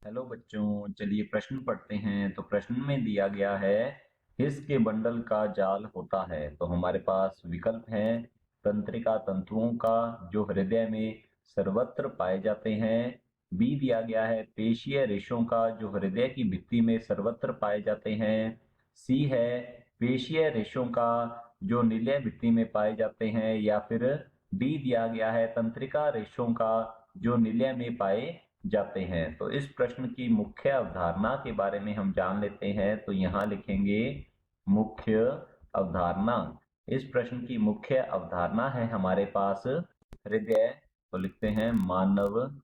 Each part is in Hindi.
हेलो बच्चों, चलिए प्रश्न पढ़ते हैं। तो प्रश्न में दिया गया है हिस के बंडल का जाल होता है। तो हमारे पास विकल्प हैं तंत्रिका तंतुओं का जो हृदय में सर्वत्र पाए जाते हैं। बी दिया गया है पेशीय रेशों का जो हृदय की भित्ति में सर्वत्र पाए जाते हैं। सी है पेशीय रेशों का जो नीलय भित्ति में पाए जाते हैं। या फिर डी दिया गया है तंत्रिका रेशों का जो नीलय में पाए जाते हैं। तो इस प्रश्न की मुख्य अवधारणा के बारे में हम जान लेते हैं। तो यहाँ लिखेंगे मुख्य अवधारणा। इस प्रश्न की मुख्य अवधारणा है हमारे पास हृदय। तो लिखते हैं मानव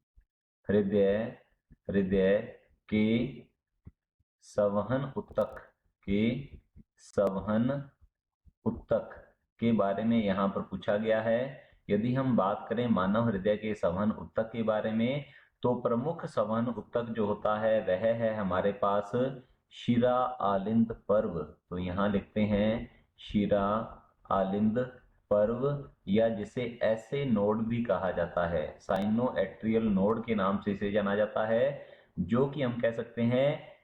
हृदय हृदय के संवहन ऊतक के संवहन ऊतक के बारे में यहाँ पर पूछा गया है। यदि हम बात करें मानव हृदय के संवहन ऊतक के बारे में, तो प्रमुख संवहन ऊतक जो होता है वह है हमारे पास शिरा आलिंद पर्व। तो यहाँ लिखते हैं शिरा आलिंद पर्व, या जिसे ऐसे नोड भी कहा जाता है, साइनो एट्रियल नोड के नाम से इसे जाना जाता है, जो कि हम कह सकते हैं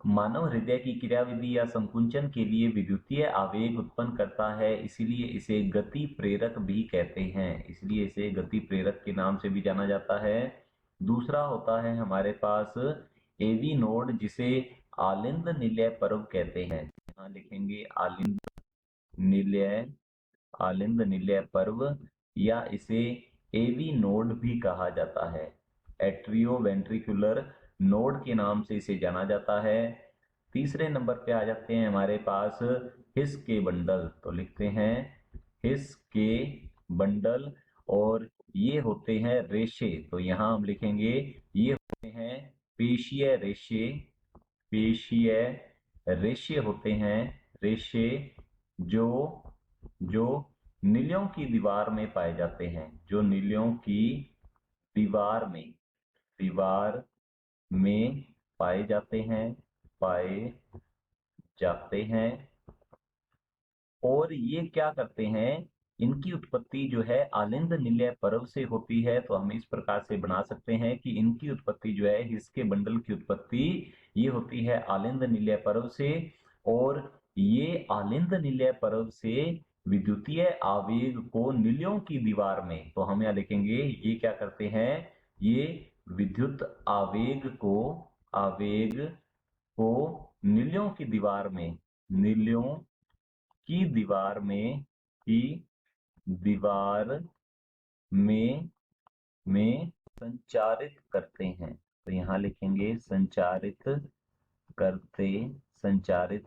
मानव हृदय की क्रियाविधि या संकुंचन के लिए विद्युतीय आवेग उत्पन्न करता है। इसीलिए इसे गति प्रेरक भी कहते हैं। इसलिए इसे गति प्रेरक के नाम से भी जाना जाता है। दूसरा होता है हमारे पास एवी नोड, जिसे आलिंद निलय पर्व कहते हैं। यहाँ लिखेंगे आलिंद निलय पर्व, या इसे एवी नोड भी कहा जाता है। एट्रियो वेंट्रिकुलर नोड के नाम से इसे जाना जाता है। तीसरे नंबर पे आ जाते हैं हमारे पास हिस के बंडल। तो लिखते हैं हिस के बंडल, और ये होते हैं रेशे। तो यहाँ हम लिखेंगे ये होते हैं पेशीय रेशे। पेशीय रेशे होते हैं रेशे जो जो नीलियों की दीवार में पाए जाते हैं। जो नीलियों की दीवार में पाए जाते हैं। और ये क्या करते हैं, इनकी उत्पत्ति जो है आलिंद निलय पर्व से होती है। तो हम इस प्रकार से बना सकते हैं कि इनकी उत्पत्ति जो है इसके बंडल की उत्पत्ति ये होती है आलिंद निलय पर्व से। और ये आलिंद निलय पर्व से विद्युतीय आवेग को नीलियों की दीवार में, तो हम यहाँ लिखेंगे ये क्या करते हैं, ये विद्युत आवेग को नीलियों की दीवार में संचारित करते हैं। तो यहाँ लिखेंगे संचारित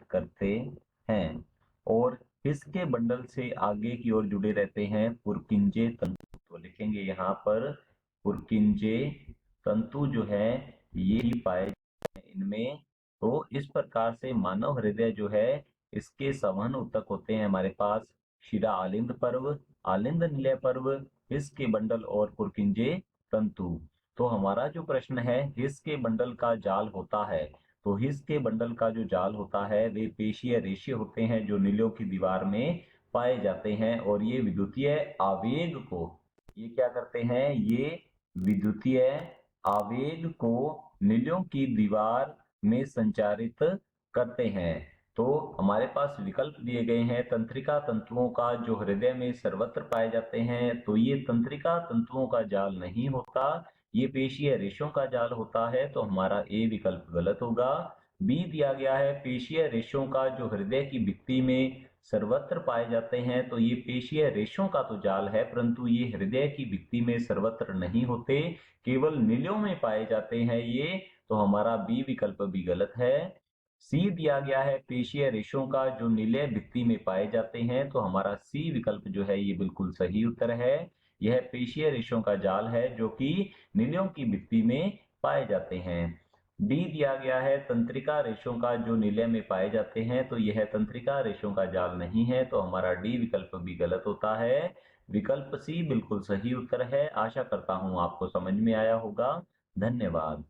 करते हैं। और इसके बंडल से आगे की ओर जुड़े रहते हैं पुरकिंजे तंतु। तो लिखेंगे यहाँ पर पुरकिंजे तंतु जो है ये ही पाए जाते हैं इनमें। तो इस प्रकार से मानव हृदय जो है इसके संवहन ऊतक होते हैं हमारे पास शिरा आलिंद पर्व, आलिंद निलय पर्व, हिस के बंडल और पुरकिंजे तंतु। तो हमारा जो प्रश्न है हिस के बंडल का जाल होता है। तो हिस के बंडल का जो जाल होता है वे पेशीय रेशे होते हैं जो नीलियों की दीवार में पाए जाते हैं। और ये विद्युतीय आवेग को ये क्या करते हैं, ये विद्युतीय आवेग को नीलियों की दीवार में संचारित करते हैं। तो हमारे पास विकल्प दिए गए हैं तंत्रिका तंतुओं का जो हृदय में सर्वत्र पाए जाते हैं। तो ये तंत्रिका तंतुओं का जाल नहीं होता, ये पेशीय रेशों का जाल होता है। तो हमारा ए विकल्प गलत होगा। बी दिया गया है पेशीय रेशों का जो हृदय की भित्ति में सर्वत्र पाए जाते हैं। तो ये पेशीय रेशों का तो जाल है, परंतु ये हृदय की भित्ति में सर्वत्र नहीं होते, केवल नीलियों में पाए जाते हैं ये। तो हमारा बी विकल्प भी गलत है। सी दिया गया है पेशीय रेशों का जो नीले भित्ति में पाए जाते हैं। तो हमारा सी विकल्प जो है ये बिल्कुल सही उत्तर है। यह पेशीय रेशों का जाल है जो कि नीलियों की भित्ति में पाए जाते हैं। डी दिया गया है तंत्रिका रेशों का जो नीले में पाए जाते हैं। तो यह तंत्रिका रेशों का जाल नहीं है। तो हमारा डी विकल्प भी गलत होता है। विकल्प सी बिल्कुल सही उत्तर है। आशा करता हूं आपको समझ में आया होगा। धन्यवाद।